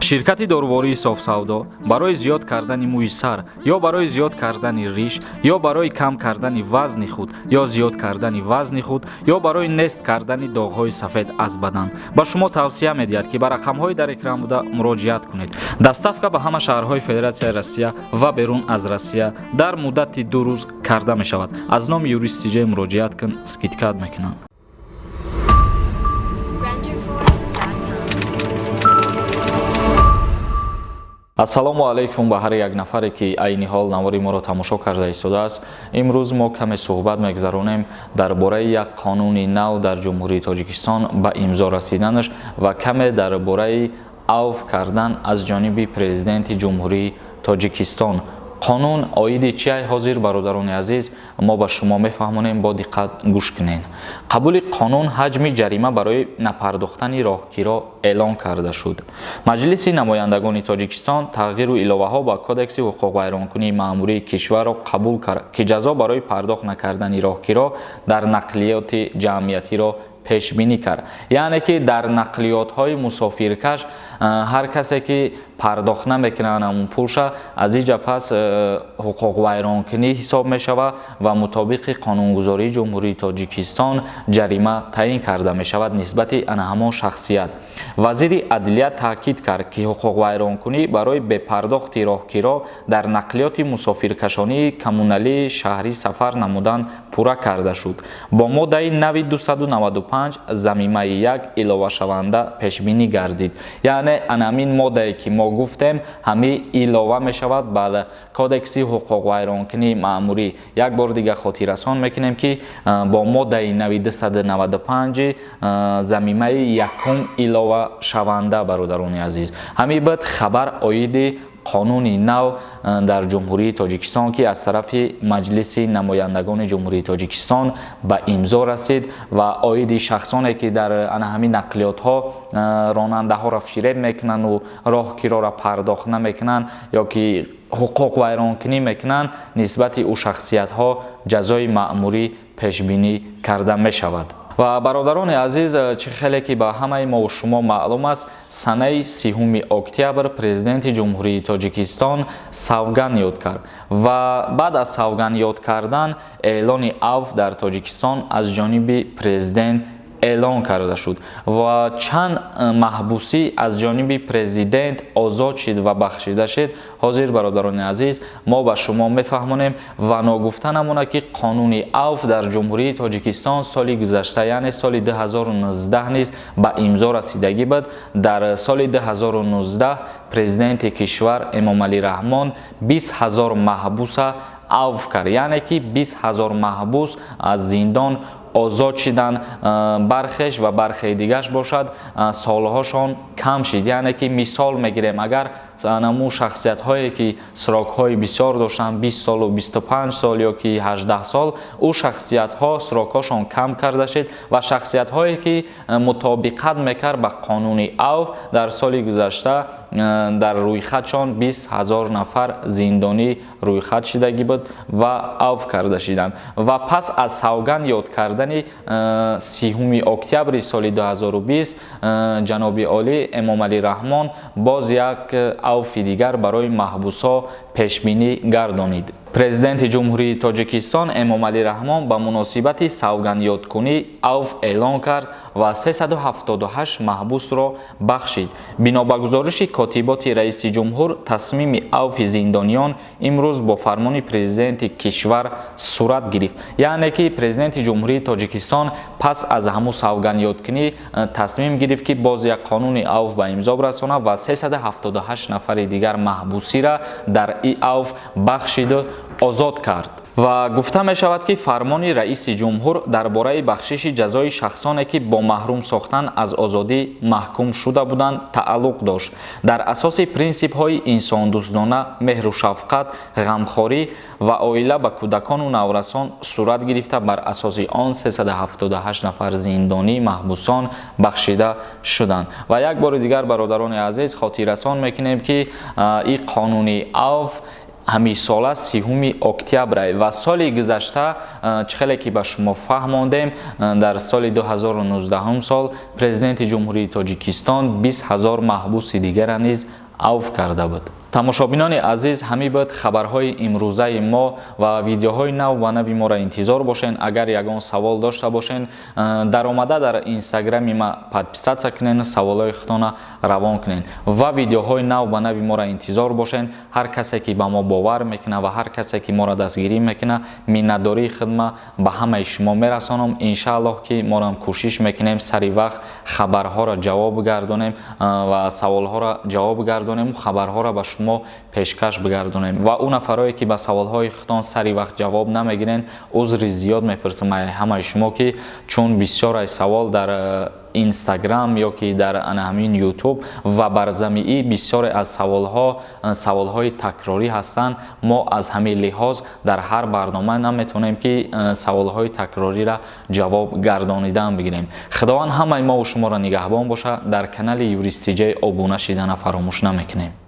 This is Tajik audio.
ширкати дорувории софсавдо барои зиёд кардани мӯи сар ё барои зиёд кардани риш ё барои кам кардани вазни худ ё зиёд кардани вазни худ ё барои нест кардани доғҳои сафед аз бадан ба шумо тавсия медиҳад ки ба рақамҳои дар экран буда муроҷиат кунед. Доставка ба ҳама шаҳрҳои Федератсияи Россия ва берун аз Россия дар муддати 2 рӯз карда мешавад. Аз номи юристи ҷей муроҷиат кун, скидкат мекунанд. ассалому алайкум ба ҳар як нафаре ки айни ҳол навори моро тамошо карда истодааст. имрӯз мо каме суҳбат мегзаронем дар бораи як қонуни нав дар ҷумҳурии Тоҷикистон ба имзо расиданаш ва каме дар бораи авф кардан аз ҷониби президенти ҷумҳурии Тоҷикистон. қонун оиди чи ай ҳозир бародарони азиз, мо ба шумо мефаҳмонем, бо диққат гӯш кунед. қабули қонун ҳаҷми ҷарима барои напардохтани роҳгиро эълон карда шуд. маҷлиси намояндагони Тоҷикистон тағйиру иловаҳо ба кодекси ҳуқуқвайронкунии маъмурии кишварро қабул кард ки ҷазо барои пардохт накардани роҳгиро дар нақлиёти ҷамъиятиро пешбинӣ кард. яъне ки дар нақлиётҳои мусофиркаш ҳар касе ки пардохт намекунад ҳамун пулша аз инҷа пас ҳуқуқвайронкунӣ ҳисоб мешавад ва мутобиқи қонунгузории ҷумҳурии Тоҷикистон ҷарима таъин карда мешавад нисбати ана ҳамон шахсият. вазири адлия таъкид кард ки ҳуқуқвайронкунӣ барои бепардохти роҳгиро дар нақлиёти мусофиркашонии коммуналии шаҳрӣ сафар намудан пурра карда шуд. бо моддаи нави 295 замимаи 1 иловашаванда пешбинӣ гардид. яъне анамин моддае ки мо гуфтем ҳамин илова мешавад ба кодекси ҳуқуқвайронкунии маъмурӣ. як бор дига хотиррасон мекунем ки бо моддаи нави 295 замимаи 1 илова шаванда бародарони азиз. ҳамин бад хабар оиди қонуни нав дар ҷумҳурии Тоҷикистон ки аз тарафи маҷлиси намояндагони ҷумҳурии Тоҷикистон ба имзо расид ва оиди шахсоне ки дар ана ҳамин нақлиётҳо ронандаҳоро фиреб мекунанд ва роҳгироро пардохт намекунанд ё ки ҳуқуқвайронкунӣ мекунанд, нисбати ӯ шахсиятҳо ҷазои маъмурӣ пешбинӣ карда мешавад. ва бародарони азиз, чӣ хеле ки ба ҳамаи мо шумо маълум аст, санаи 3 октябр президенти ҷумҳурии Тоҷикистон савган ёд кард ва баъд аз савган ёд кардан эълони авф дар Тоҷикистон аз ҷониби президент эълон карда шуд ва чанд маҳбусӣ аз ҷониби президент озод шид ва бахшида шид. ҳозир бародарони азиз, мо ба шумо мефаҳмонем ва ногуфта намонад ки қонуни авф дар ҷумҳурии Тоҷикистон соли гузашта, яъне соли 2019 низ ба имзо расидагӣ буд. дар соли 2019 президенти кишвар Эмомалӣ Раҳмон 20 000 маҳбуса авф кард, яъне ки 20 000 маҳбус аз зиндон озод шиданд. бархеш ва бархе дигаш бошад солҳошон кам шид, яъне ки мисол мегирем, агар анаму шахсиятҳое ки срокҳои бисёр доштанд, 20 солу 25 сол ё ки 18 сол, ӯ шахсиятҳо срокҳошон кам карда шид ва шахсиятҳое ки мутобиқат мекард ба қонуни авф дар соли гузашта дар рӯйхатшон 20 000 нафар зиндонӣ рӯйхат шидагӣ буд ва авф карда шиданд. ва пас аз савган ёд кардани 3 октябри соли 2020 ҷаноби олӣ Эмомалӣ Раҳмон боз як авфи дигар барои маҳбусҳо пешбинӣ гардонид. президенти ҷумҳурии Тоҷикистон Эмомалӣ Раҳмон ба муносибати савганёдкунӣ авф эълон кард ва 378 маҳбусро бахшид. бино ба гузориши котиботи раиси ҷумҳур, тасмими авфи зиндониён имрӯз бо фармони президенти кишвар сурат гирифт. яъне ки президенти ҷумҳурии Тоҷикистон пас аз ҳамун савганёдкунӣ тасмим гирифт ки боз як қонуни авф ба имзо расонад ва 378 нафари дигар маҳбусиро дар ин авф бахшиду озод кард. ва гуфта мешавад ки фармони раиси ҷумҳур дар бораи бахшиши ҷазои шахсоне ки бо маҳрум сохтан аз озодӣ маҳкум шуда буданд тааллуқ дошт. дар асоси принсипҳои инсондӯстона, меҳру шафқат, ғамхорӣ ва оила ба кӯдакону наврасон сурат гирифта бар асоси он 378 нафар зиндонӣ маҳбусон бахшида шуданд. ва як бори дигар бародарони азиз, хотиррасон мекунем ки ин қонуни авф ҳамин сола 30 октябр ва соли гузашта чихеле ки ба шумо фаҳмондем, дар соли 2019 сол президенти ҷумҳурии Тоҷикистон 20 000 маҳбуси дигара низ авф карда буд. тамошобинони азиз, ҳамин буд хабарҳои имрӯзаи мо ва видеоҳои нав ба нави моро интизор бошен. агар ягон савол дошта бошен, даромада дар инстаграми ма подписатсия кунен, саволҳои худтона равон кунен ва видеоҳои нав ба нави моро интизор бошен. ҳар касе ки ба мо бовар мекуна ва ҳар касе ки моро дастгирӣ мекуна, миннатдории худма ба ҳамаи шумо мерасонам. иншааллоҳ ки морам кӯшиш мекунем сари вақт хабарҳоро ҷавоб гардонем ва саволҳоро ҷавоб гардонем, хабарҳоро ба шумо пешкаш бигардонем. ва он нафарое ки ба саволҳои худтон сари вақт ҷавоб намегирен, узри зиёд мепурсам ҳамаи шумо, ки чун бисёр савол дар инстаграм ё ки дар ҳамин ютуб ва барзамии бисёре аз саволҳои такрорӣ ҳастанд. мо аз ҳамин лиҳоз дар ҳар барнома наметавонем ки саволҳои такрориро ҷавоб гардонидан бигирем. худованд ҳамаи мо шуморо нигаҳбон боша. дар канали юристиҷа обуна шидана фаромӯш намекунем.